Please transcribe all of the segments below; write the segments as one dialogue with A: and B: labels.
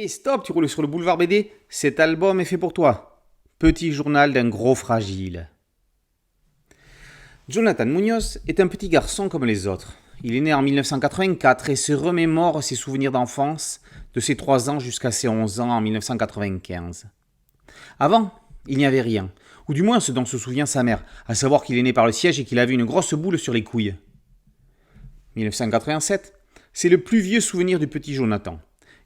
A: Stop, tu roules sur le boulevard BD. Cet album est fait pour toi. Petit journal d'un gros fragile. Jonathan Munoz est un petit garçon comme les autres. Il est né en 1984 et se remémore ses souvenirs d'enfance de ses 3 ans jusqu'à ses 11 ans en 1995. Avant, il n'y avait rien, ou du moins ce dont se souvient sa mère, à savoir qu'il est né par le siège et qu'il avait une grosse boule sur les couilles. 1987, c'est le plus vieux souvenir du petit Jonathan.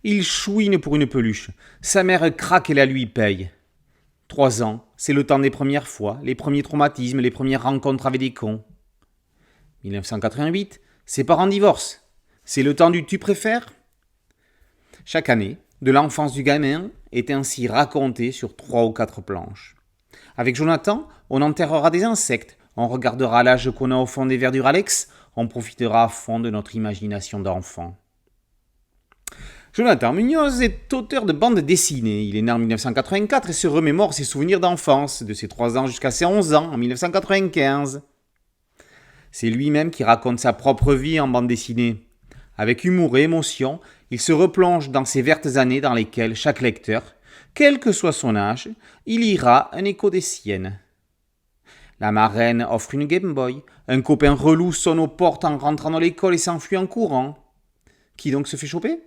A: Il chouine pour une peluche. Sa mère craque et la lui paye. 3 ans, c'est le temps des premières fois, les premiers traumatismes, les premières rencontres avec des cons. 1988, ses parents divorcent. C'est le temps du tu préfères ? Chaque année, de l'enfance du gamin est ainsi racontée sur 3 ou 4 planches. Avec Jonathan, on enterrera des insectes, on regardera l'âge qu'on a au fond des verres du Ralex, on profitera à fond de notre imagination d'enfant. Jonathan Munoz est auteur de bandes dessinées. Il est né en 1984 et se remémore ses souvenirs d'enfance, de ses 3 ans jusqu'à ses 11 ans, en 1995. C'est lui-même qui raconte sa propre vie en bande dessinée. Avec humour et émotion, il se replonge dans ces vertes années dans lesquelles chaque lecteur, quel que soit son âge, y lira un écho des siennes. La marraine offre une Game Boy, un copain relou sonne aux portes en rentrant dans l'école et s'enfuit en courant. Qui donc se fait choper ?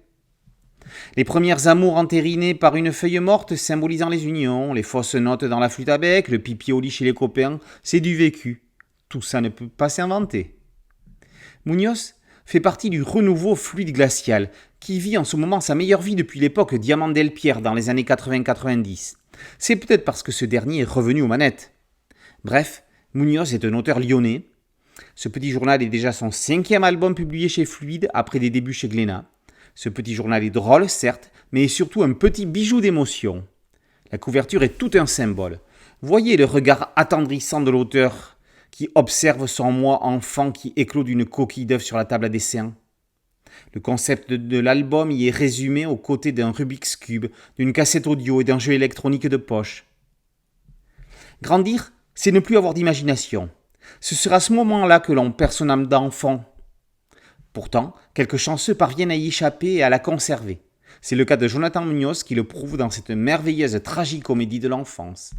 A: Les premières amours entérinées par une feuille morte symbolisant les unions, les fausses notes dans la flûte à bec, le pipi au lit chez les copains, c'est du vécu. Tout ça ne peut pas s'inventer. Munoz fait partie du renouveau fluide glacial, qui vit en ce moment sa meilleure vie depuis l'époque Diamant Delpierre dans les années 80-90. C'est peut-être parce que ce dernier est revenu aux manettes. Bref, Munoz est un auteur lyonnais. Ce petit journal est déjà son 5e album publié chez Fluide après des débuts chez Glénat. Ce petit journal est drôle, certes, mais est surtout un petit bijou d'émotion. La couverture est tout un symbole. Voyez le regard attendrissant de l'auteur qui observe son moi enfant qui éclot d'une coquille d'œuf sur la table à dessin. Le concept de l'album y est résumé aux côtés d'un Rubik's Cube, d'une cassette audio et d'un jeu électronique de poche. Grandir, c'est ne plus avoir d'imagination. Ce sera à ce moment-là que l'on perd son âme d'enfant. Pourtant, quelques chanceux parviennent à y échapper et à la conserver. C'est le cas de Jonathan Munoz qui le prouve dans cette merveilleuse tragicomédie de l'enfance.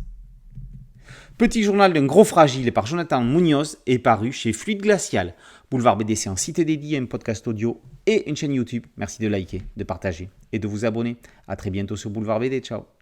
A: Petit journal d'un gros fragile par Jonathan Munoz est paru chez Fluide Glacial. Boulevard BD, c'est un site dédié, un podcast audio et une chaîne YouTube. Merci de liker, de partager et de vous abonner. À très bientôt sur Boulevard BD. Ciao.